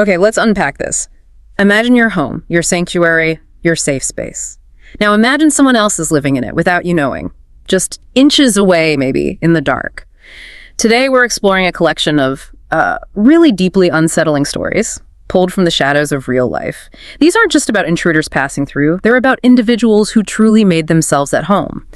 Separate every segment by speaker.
Speaker 1: Okay, let's unpack this. Imagine your home, your sanctuary, your safe space. Now imagine someone else is living in it without you knowing, just inches away maybe in the dark. Today we're exploring a collection of really deeply unsettling stories pulled from the shadows of real life. These aren't just about intruders passing through, they're about individuals who truly made themselves at home,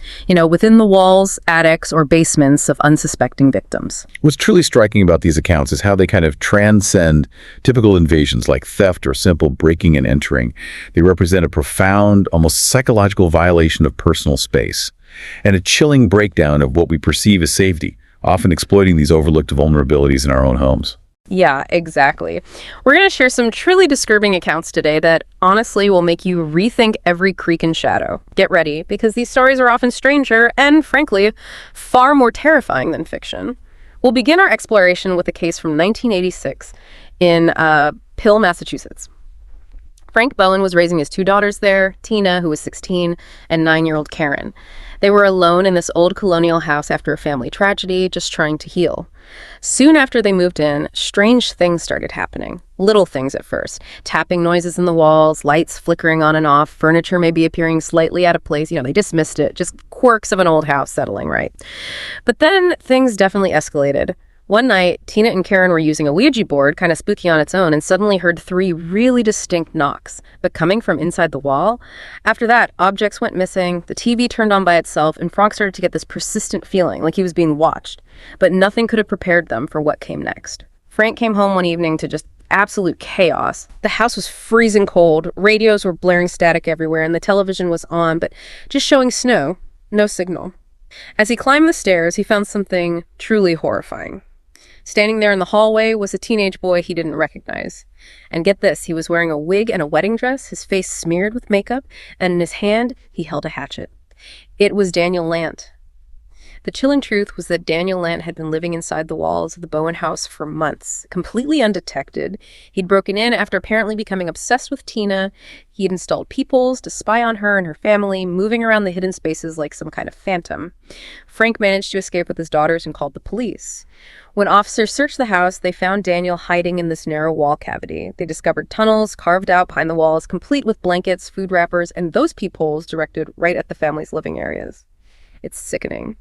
Speaker 1: within the walls, attics, or basements of unsuspecting victims.
Speaker 2: What's truly striking about these accounts is how they kind of transcend typical invasions like theft or simple breaking and entering. They represent a profound, almost psychological violation of personal space, and a chilling breakdown of what we perceive as safety, often exploiting these overlooked vulnerabilities in our own homes.
Speaker 1: Yeah, exactly. We're going to share some truly disturbing accounts today that honestly will make you rethink every creak and shadow. Get ready, because these stories are often stranger and, frankly, far more terrifying than fiction. We'll begin our exploration with a case from 1986 in Pill, Massachusetts. Frank Bowen was raising his 2 daughters there, Tina, who was 16, and 9-year-old Karen. They were alone in this old colonial house after a family tragedy, just trying to heal. Soon after they moved in, strange things started happening. Little things at first. Tapping noises in the walls, lights flickering on and off, furniture maybe appearing slightly out of place. They dismissed it. Just quirks of an old house settling, right? But then things definitely escalated. One night, Tina and Karen were using a Ouija board, kind of spooky on its own, and suddenly heard 3 really distinct knocks, but coming from inside the wall. After that, objects went missing, the TV turned on by itself, and Frank started to get this persistent feeling like he was being watched. But nothing could have prepared them for what came next. Frank came home one evening to just absolute chaos. The house was freezing cold, radios were blaring static everywhere, and the television was on, but just showing snow, no signal. As he climbed the stairs, he found something truly horrifying. Standing there in the hallway was a teenage boy he didn't recognize. And get this, he was wearing a wig and a wedding dress, his face smeared with makeup, and in his hand, he held a hatchet. It was Daniel Lant. The chilling truth was that Daniel Lant had been living inside the walls of the Bowen house for months, completely undetected. He'd broken in after apparently becoming obsessed with Tina. He'd installed peepholes to spy on her and her family, moving around the hidden spaces like some kind of phantom. Frank managed to escape with his daughters and called the police. When officers searched the house, they found Daniel hiding in this narrow wall cavity. They discovered tunnels carved out behind the walls, complete with blankets, food wrappers, and those peepholes directed right at the family's living areas. It's sickening.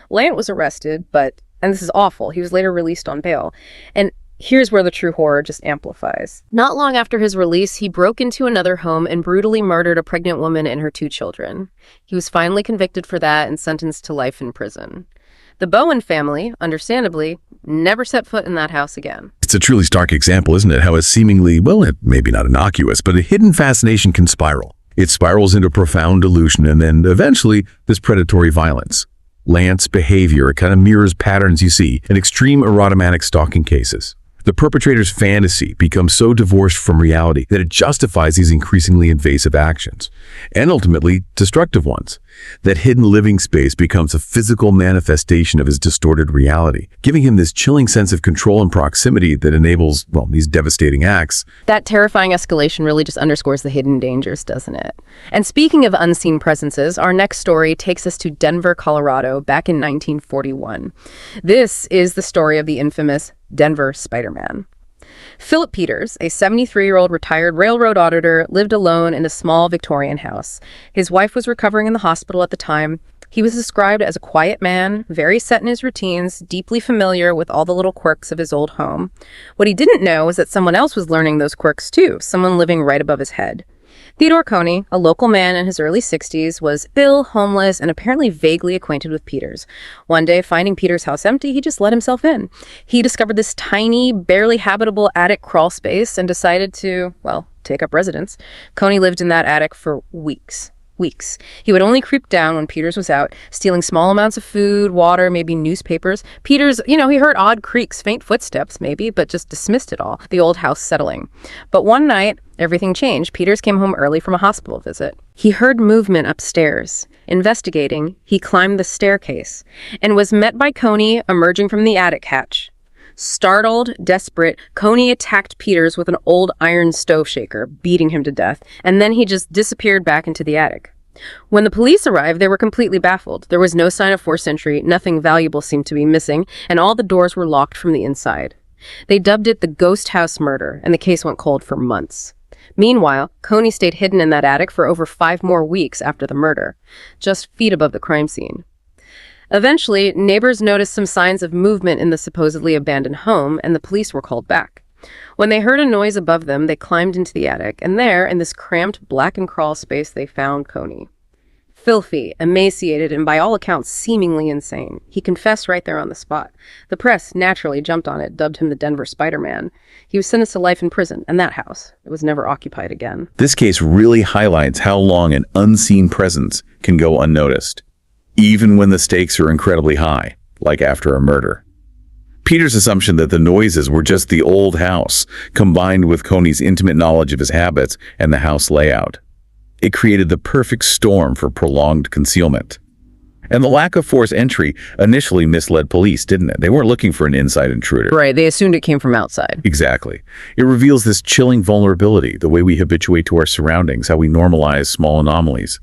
Speaker 1: Lant was arrested, and this is awful, he was later released on bail. And here's where the true horror just amplifies. Not long after his release, he broke into another home and brutally murdered a pregnant woman and her 2 children. He was finally convicted for that and sentenced to life in prison. The Bowen family, understandably, never set foot in that house again.
Speaker 2: It's a truly stark example, isn't it? How a seemingly, maybe not innocuous, but a hidden fascination can spiral. It spirals into profound delusion and then eventually this predatory violence. Lant's behavior kind of mirrors patterns you see in extreme erotomanic stalking cases. The perpetrator's fantasy becomes so divorced from reality that it justifies these increasingly invasive actions, and ultimately destructive ones. That hidden living space becomes a physical manifestation of his distorted reality, giving him this chilling sense of control and proximity that enables, these devastating acts.
Speaker 1: That terrifying escalation really just underscores the hidden dangers, doesn't it? And speaking of unseen presences, our next story takes us to Denver, Colorado, back in 1941. This is the story of the infamous Denver Spider-Man. Philip Peters, a 73-year-old retired railroad auditor, lived alone in a small Victorian house. His wife was recovering in the hospital at the time. He was described as a quiet man, very set in his routines, deeply familiar with all the little quirks of his old home. What he didn't know was that someone else was learning those quirks too, someone living right above his head. Theodore Coney, a local man in his early 60s, was ill, homeless, and apparently vaguely acquainted with Peters. One day, finding Peters' house empty, he just let himself in. He discovered this tiny, barely habitable attic crawl space and decided to, take up residence. Coney lived in that attic for weeks. He would only creep down when Peters was out, stealing small amounts of food, water, maybe newspapers. Peters, he heard odd creaks, faint footsteps maybe, but just dismissed it all, the old house settling. But one night, everything changed. Peters came home early from a hospital visit. He heard movement upstairs. Investigating, he climbed the staircase and was met by Coney emerging from the attic hatch. Startled, desperate, Coney attacked Peters with an old iron stove shaker, beating him to death, and then he just disappeared back into the attic. When the police arrived, they were completely baffled. There was no sign of forced entry, nothing valuable seemed to be missing, and all the doors were locked from the inside. They dubbed it the Ghost House Murder, and the case went cold for months. Meanwhile, Coney stayed hidden in that attic for over 5 more weeks after the murder, just feet above the crime scene. Eventually, neighbors noticed some signs of movement in the supposedly abandoned home, and the police were called back. When they heard a noise above them, they climbed into the attic, and there, in this cramped black and crawl space, they found Coney. Filthy, emaciated, and by all accounts seemingly insane. He confessed right there on the spot. The press naturally jumped on it, dubbed him the Denver Spider-Man. He was sentenced to life in prison, and that house, it was never occupied again.
Speaker 2: This case really highlights how long an unseen presence can go unnoticed, even when the stakes are incredibly high, like after a murder. Peter's assumption that the noises were just the old house, combined with Coney's intimate knowledge of his habits and the house layout. It created the perfect storm for prolonged concealment. And the lack of forced entry initially misled police, didn't it? They weren't looking for an inside intruder.
Speaker 1: Right, they assumed it came from outside.
Speaker 2: Exactly. It reveals this chilling vulnerability, the way we habituate to our surroundings, how we normalize small anomalies.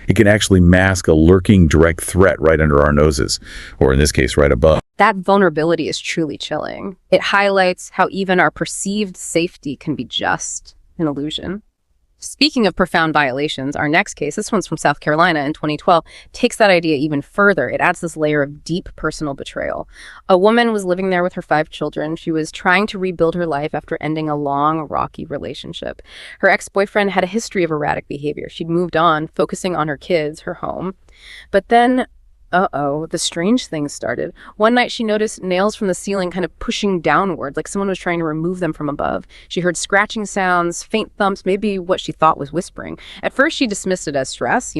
Speaker 2: It can actually mask a lurking direct threat right under our noses, or in this case, right above.
Speaker 1: That vulnerability is truly chilling. It highlights how even our perceived safety can be just an illusion. Speaking of profound violations, our next case, this one's from South Carolina in 2012, takes that idea even further. It adds this layer of deep personal betrayal. A woman was living there with her 5 children. She was trying to rebuild her life after ending a long, rocky relationship. Her ex-boyfriend had a history of erratic behavior. She'd moved on, focusing on her kids, her home. But then the strange things started. One night she noticed nails from the ceiling kind of pushing downward, like someone was trying to remove them from above. She heard scratching sounds, faint thumps, maybe what she thought was whispering. At first she dismissed it as stress,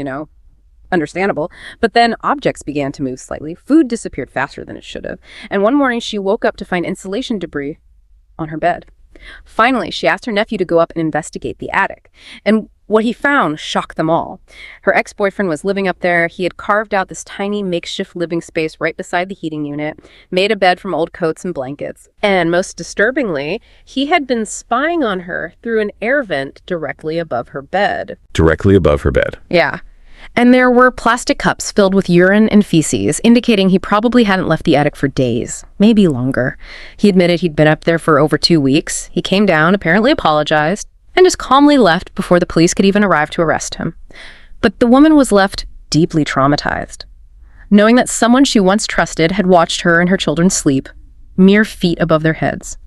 Speaker 1: understandable. But then objects began to move slightly. Food disappeared faster than it should have. And one morning she woke up to find insulation debris on her bed. Finally, she asked her nephew to go up and investigate the attic. And what he found shocked them all. Her ex-boyfriend was living up there. He had carved out this tiny makeshift living space right beside the heating unit, made a bed from old coats and blankets. And most disturbingly, he had been spying on her through an air vent directly above her bed.
Speaker 2: Directly above her bed.
Speaker 1: Yeah. And there were plastic cups filled with urine and feces, indicating he probably hadn't left the attic for days, maybe longer. He admitted he'd been up there for over 2 weeks. He came down, apparently apologized, and just calmly left before the police could even arrive to arrest him. But the woman was left deeply traumatized, knowing that someone she once trusted had watched her and her children sleep, mere feet above their heads.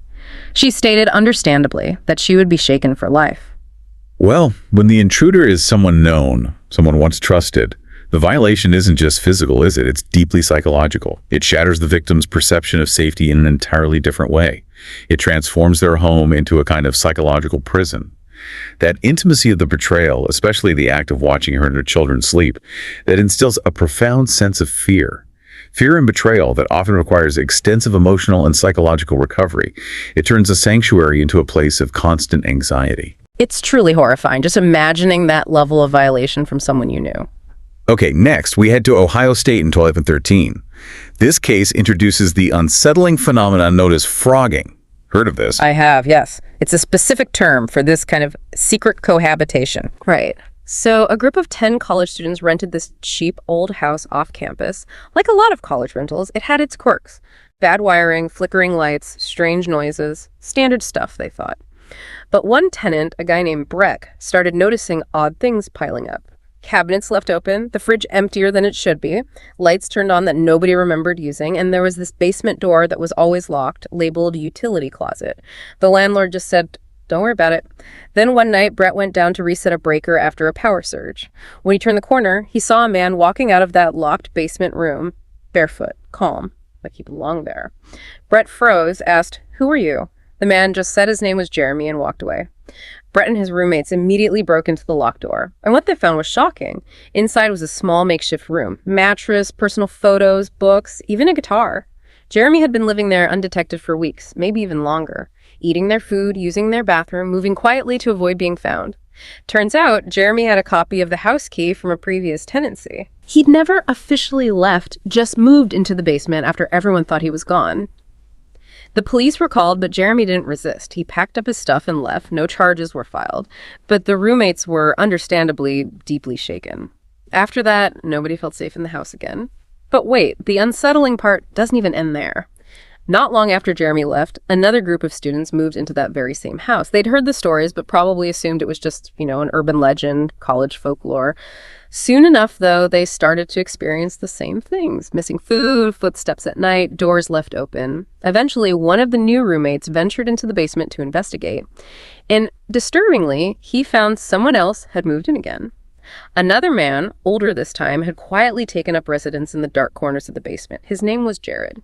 Speaker 1: She stated, understandably, that she would be shaken for life.
Speaker 2: Well, when the intruder is someone known, someone once trusted, the violation isn't just physical, is it? It's deeply psychological. It shatters the victim's perception of safety in an entirely different way. It transforms their home into a kind of psychological prison. That intimacy of the betrayal, especially the act of watching her and her children sleep, that instills a profound sense of fear. Fear and betrayal that often requires extensive emotional and psychological recovery. It turns a sanctuary into a place of constant anxiety.
Speaker 1: It's truly horrifying, just imagining that level of violation from someone you knew.
Speaker 2: Okay, next, we head to Ohio State in 2013. This case introduces the unsettling phenomenon known as frogging. Heard of this?
Speaker 1: I have, yes. It's a specific term for this kind of secret cohabitation. Right. So a group of 10 college students rented this cheap old house off campus. Like a lot of college rentals, it had its quirks. Bad wiring, flickering lights, strange noises, standard stuff, they thought. But one tenant, a guy named Breck, started noticing odd things piling up. Cabinets left open, the fridge emptier than it should be, lights turned on that nobody remembered using, and there was this basement door that was always locked, labeled utility closet. The landlord just said, don't worry about it. Then one night, Brett went down to reset a breaker after a power surge. When he turned the corner, he saw a man walking out of that locked basement room, barefoot, calm, like he belonged there. Brett froze, asked, "Who are you?" The man just said his name was Jeremy and walked away. Brett and his roommates immediately broke into the locked door, and what they found was shocking. Inside was a small makeshift room, mattress, personal photos, books, even a guitar. Jeremy had been living there undetected for weeks, maybe even longer, eating their food, using their bathroom, moving quietly to avoid being found. Turns out, Jeremy had a copy of the house key from a previous tenancy. He'd never officially left, just moved into the basement after everyone thought he was gone. The police were called, but Jeremy didn't resist. He packed up his stuff and left. No charges were filed. But the roommates were understandably deeply shaken. After that, nobody felt safe in the house again. But wait, the unsettling part doesn't even end there. Not long after Jeremy left, another group of students moved into that very same house. They'd heard the stories, but probably assumed it was just, an urban legend, college folklore. Soon enough, though, they started to experience the same things. Missing food, footsteps at night, doors left open. Eventually, one of the new roommates ventured into the basement to investigate. And disturbingly, he found someone else had moved in again. Another man, older this time, had quietly taken up residence in the dark corners of the basement. His name was Jared.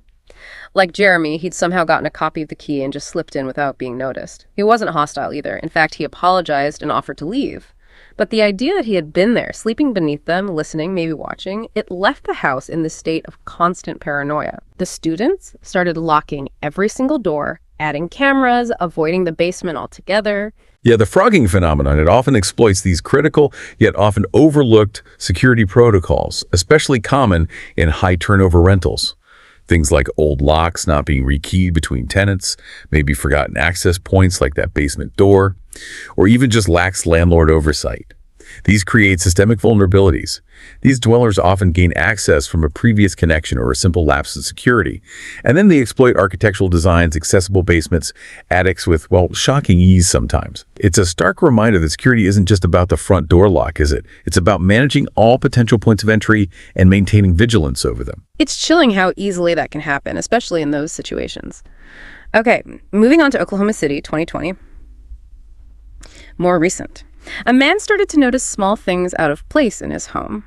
Speaker 1: Like Jeremy, he'd somehow gotten a copy of the key and just slipped in without being noticed. He wasn't hostile either. In fact, he apologized and offered to leave. But the idea that he had been there, sleeping beneath them, listening, maybe watching, it left the house in this state of constant paranoia. The students started locking every single door, adding cameras, avoiding the basement altogether.
Speaker 2: Yeah, the frogging phenomenon, it often exploits these critical yet often overlooked security protocols, especially common in high turnover rentals. Things like old locks not being rekeyed between tenants, maybe forgotten access points like that basement door, or even just lax landlord oversight. These create systemic vulnerabilities. These dwellers often gain access from a previous connection or a simple lapse in security, and then they exploit architectural designs, accessible basements, attics with, shocking ease sometimes. It's a stark reminder that security isn't just about the front door lock, is it? It's about managing all potential points of entry and maintaining vigilance over them.
Speaker 1: It's chilling how easily that can happen, especially in those situations. Okay, moving on to Oklahoma City, 2020. More recent. A man started to notice small things out of place in his home.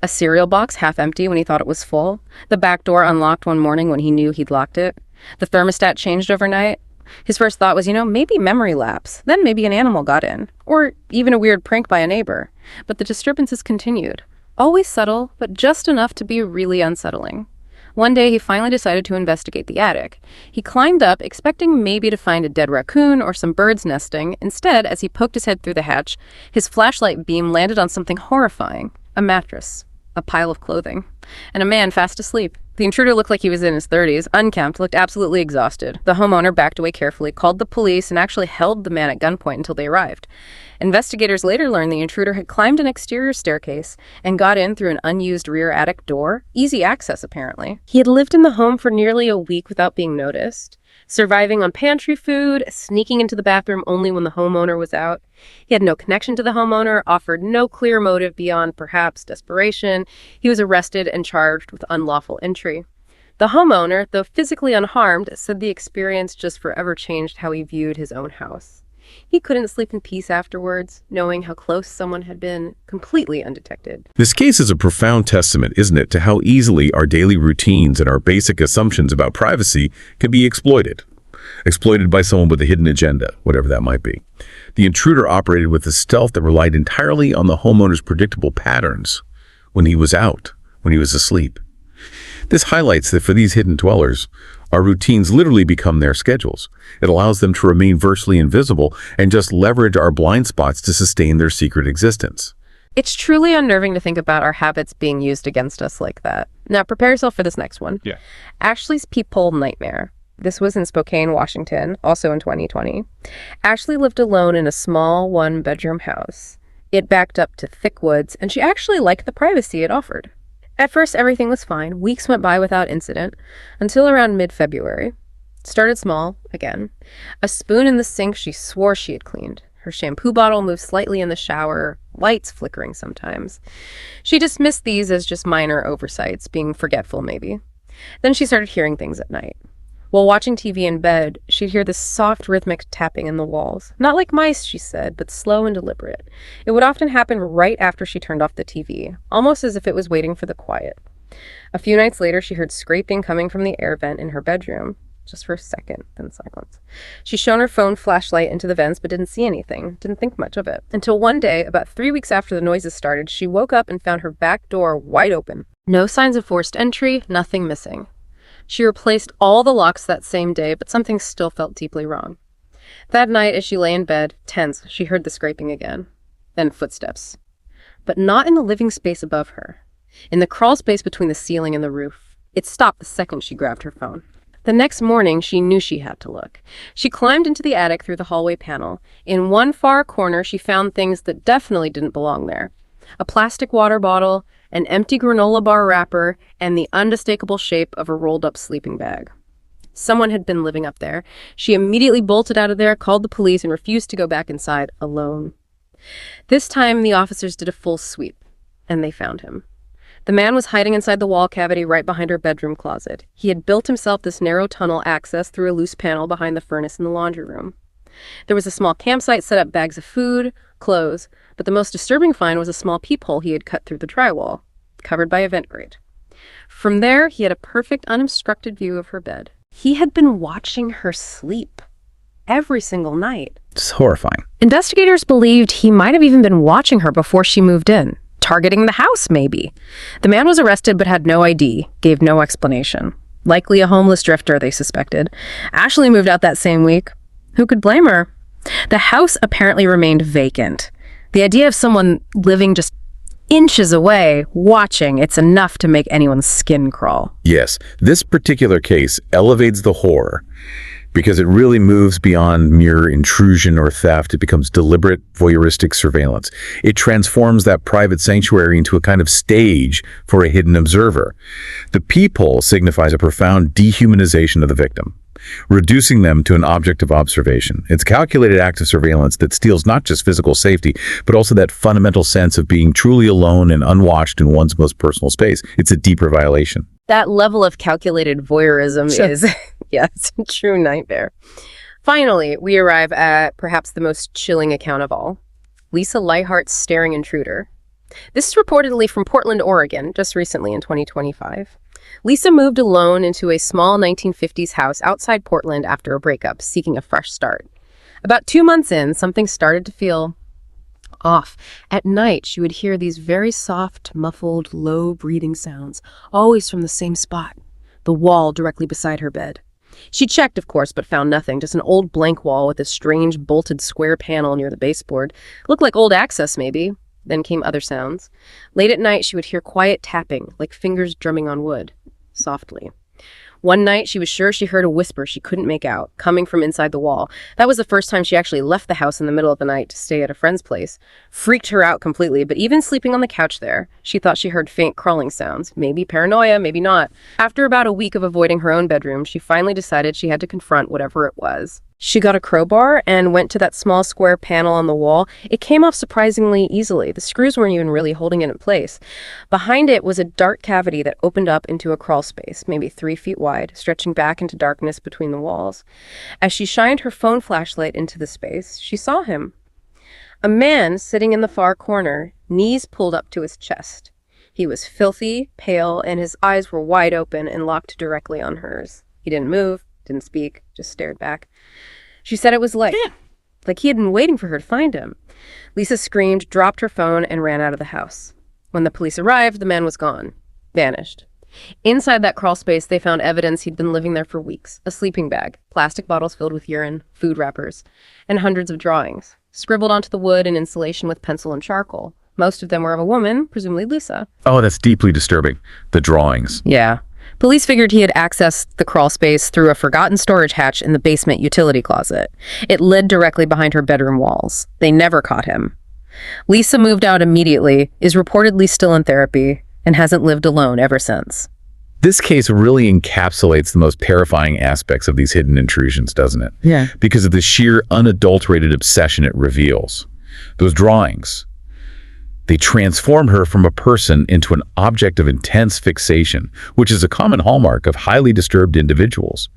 Speaker 1: A cereal box half empty when he thought it was full. The back door unlocked one morning when he knew he'd locked it. The thermostat changed overnight. His first thought was, maybe memory lapse. Then maybe an animal got in. Or even a weird prank by a neighbor. But the disturbances continued. Always subtle, but just enough to be really unsettling. One day, he finally decided to investigate the attic. He climbed up, expecting maybe to find a dead raccoon or some birds nesting. Instead, as he poked his head through the hatch, his flashlight beam landed on something horrifying. A mattress, a pile of clothing, and a man fast asleep. The intruder looked like he was in his 30s, unkempt, looked absolutely exhausted. The homeowner backed away carefully, called the police, and actually held the man at gunpoint until they arrived. Investigators later learned the intruder had climbed an exterior staircase and got in through an unused rear attic door. Easy access, apparently. He had lived in the home for nearly a week without being noticed, surviving on pantry food, sneaking into the bathroom only when the homeowner was out. He had no connection to the homeowner, offered no clear motive beyond perhaps desperation. He was arrested and charged with unlawful entry. The homeowner, though physically unharmed, said the experience just forever changed how he viewed his own house. He couldn't sleep in peace afterwards, knowing how close someone had been, completely undetected.
Speaker 2: This case is a profound testament, isn't it, to how easily our daily routines and our basic assumptions about privacy can be exploited. Exploited by someone with a hidden agenda, whatever that might be. The intruder operated with a stealth that relied entirely on the homeowner's predictable patterns when he was out, when he was asleep. This highlights that for these hidden dwellers, our routines literally become their schedules. It allows them to remain virtually invisible and just leverage our blind spots to sustain their secret existence.
Speaker 1: It's truly unnerving to think about our habits being used against us like that. Now, prepare yourself for this next one.
Speaker 2: Yeah.
Speaker 1: Ashley's peephole nightmare. This was in Spokane, Washington, also in 2020. Ashley lived alone in a small one-bedroom house. It backed up to thick woods, and she actually liked the privacy it offered. At first, everything was fine. Weeks went by without incident, until around mid-February. Started small, again. A spoon in the sink she swore she had cleaned. Her shampoo bottle moved slightly in the shower, lights flickering sometimes. She dismissed these as just minor oversights, being forgetful maybe. Then she started hearing things at night. While watching TV in bed, she'd hear this soft rhythmic tapping in the walls. Not like mice, she said, but slow and deliberate. It would often happen right after she turned off the TV, almost as if it was waiting for the quiet. A few nights later, she heard scraping coming from the air vent in her bedroom, just for a second, then silence. She shone her phone flashlight into the vents, but didn't see anything, didn't think much of it. Until one day, about 3 weeks after the noises started, she woke up and found her back door wide open. No signs of forced entry, nothing missing. She replaced all the locks that same day, but something still felt deeply wrong. That night, as she lay in bed, tense, she heard the scraping again. Then footsteps. But not in the living space above her. In the crawl space between the ceiling and the roof. It stopped the second she grabbed her phone. The next morning, she knew she had to look. She climbed into the attic through the hallway panel. In one far corner, she found things that definitely didn't belong there. A plastic water bottle, an empty granola bar wrapper, and the unmistakable shape of a rolled-up sleeping bag. Someone had been living up there. She immediately bolted out of there, called the police, and refused to go back inside alone. This time, the officers did a full sweep, and they found him. The man was hiding inside the wall cavity right behind her bedroom closet. He had built himself this narrow tunnel access through a loose panel behind the furnace in the laundry room. There was a small campsite set up, bags of food, clothes, but the most disturbing find was a small peephole he had cut through the drywall, covered by a vent grate. From there, he had a perfect, unobstructed view of her bed. He had been watching her sleep every single night.
Speaker 2: It's horrifying.
Speaker 1: Investigators believed he might have even been watching her before she moved in, targeting the house, maybe. The man was arrested but had no ID, gave no explanation. Likely a homeless drifter, they suspected. Ashley moved out that same week. Who could blame her? The house apparently remained vacant. The idea of someone living just inches away, watching, it's enough to make anyone's skin crawl.
Speaker 2: Yes, this particular case elevates the horror because it really moves beyond mere intrusion or theft. It becomes deliberate, voyeuristic surveillance. It transforms that private sanctuary into a kind of stage for a hidden observer. The peephole signifies a profound dehumanization of the victim, reducing them to an object of observation. It's a calculated act of surveillance that steals not just physical safety, but also that fundamental sense of being truly alone and unwatched in one's most personal space. It's a deeper violation.
Speaker 1: That level of calculated voyeurism is, yeah, it's a true nightmare. Finally, we arrive at perhaps the most chilling account of all. Lisa Lighthart's staring intruder. This is reportedly from Portland, Oregon, just recently in 2025. Lisa moved alone into a small 1950s house outside Portland after a breakup, seeking a fresh start. About 2 months in, something started to feel off. At night, she would hear these very soft, muffled, low breathing sounds, always from the same spot, the wall directly beside her bed. She checked, of course, but found nothing, just an old blank wall with a strange bolted square panel near the baseboard. Looked like old access, maybe. Then came other sounds. Late at night, she would hear quiet tapping, like fingers drumming on wood, softly. One night, she was sure she heard a whisper she couldn't make out, coming from inside the wall. That was the first time she actually left the house in the middle of the night to stay at a friend's place. Freaked her out completely, but even sleeping on the couch there, she thought she heard faint crawling sounds. Maybe paranoia, maybe not. After about a week of avoiding her own bedroom, she finally decided she had to confront whatever it was. She got a crowbar and went to that small square panel on the wall. It came off surprisingly easily. The screws weren't even really holding it in place. Behind it was a dark cavity that opened up into a crawl space, maybe 3 feet wide, stretching back into darkness between the walls. As she shined her phone flashlight into the space, she saw him. A man sitting in the far corner, knees pulled up to his chest. He was filthy, pale, and his eyes were wide open and locked directly on hers. He didn't move, didn't speak, just stared back. She said it was like he had been waiting for her to find him. Lisa screamed, dropped her phone, and ran out of the house. When the police arrived, the man was gone. Vanished. Inside that crawl space, they found evidence he'd been living there for weeks. A sleeping bag, plastic bottles filled with urine, food wrappers, and hundreds of drawings, scribbled onto the wood and insulation with pencil and charcoal. Most of them were of a woman, presumably Lisa.
Speaker 2: Oh, that's deeply disturbing. The drawings.
Speaker 1: Yeah. Police figured he had accessed the crawl space through a forgotten storage hatch in the basement utility closet. It led directly behind her bedroom walls. They never caught him. Lisa moved out immediately, is reportedly still in therapy, and hasn't lived alone ever since.
Speaker 2: This case really encapsulates the most terrifying aspects of these hidden intrusions, doesn't it?
Speaker 1: Yeah.
Speaker 2: Because of the sheer unadulterated obsession it reveals. Those drawings, they transform her from a person into an object of intense fixation, which is a common hallmark of highly disturbed individuals.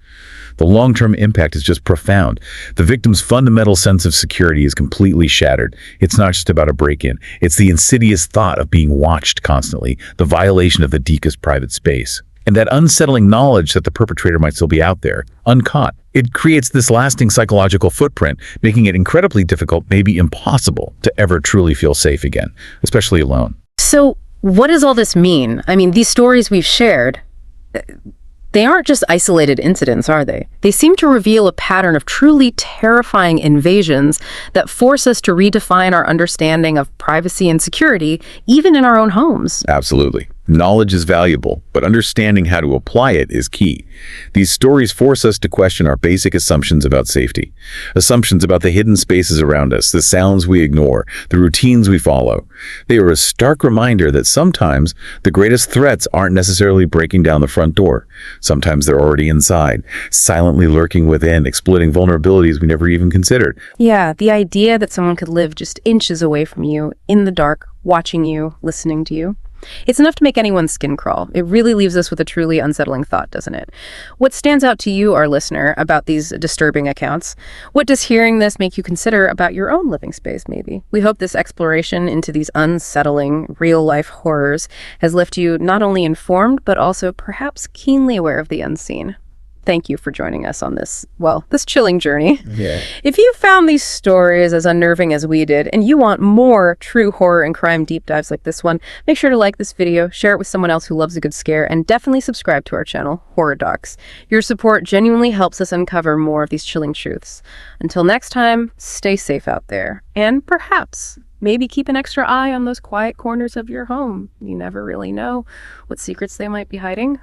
Speaker 2: The long-term impact is just profound. The victim's fundamental sense of security is completely shattered. It's not just about a break-in. It's the insidious thought of being watched constantly, the violation of the deepest private space, and that unsettling knowledge that the perpetrator might still be out there, uncaught. It creates this lasting psychological footprint, making it incredibly difficult, maybe impossible, to ever truly feel safe again, especially alone.
Speaker 1: So what does all this mean? I mean, these stories we've shared, they aren't just isolated incidents, are they? They seem to reveal a pattern of truly terrifying invasions that force us to redefine our understanding of privacy and security, even in our own homes.
Speaker 2: Absolutely. Knowledge is valuable, but understanding how to apply it is key. These stories force us to question our basic assumptions about safety, assumptions about the hidden spaces around us, the sounds we ignore, the routines we follow. They are a stark reminder that sometimes the greatest threats aren't necessarily breaking down the front door. Sometimes they're already inside, silently lurking within, exploiting vulnerabilities we never even considered.
Speaker 1: Yeah, the idea that someone could live just inches away from you, in the dark, watching you, listening to you. It's enough to make anyone's skin crawl. It really leaves us with a truly unsettling thought, doesn't it? What stands out to you, our listener, about these disturbing accounts? What does hearing this make you consider about your own living space, maybe? We hope this exploration into these unsettling, real-life horrors has left you not only informed, but also perhaps keenly aware of the unseen. Thank you for joining us on this chilling journey.
Speaker 2: Yeah.
Speaker 1: If you found these stories as unnerving as we did, and you want more true horror and crime deep dives like this one, make sure to like this video, share it with someone else who loves a good scare, and definitely subscribe to our channel, Horror Docs. Your support genuinely helps us uncover more of these chilling truths. Until next time, stay safe out there, and perhaps maybe keep an extra eye on those quiet corners of your home. You never really know what secrets they might be hiding.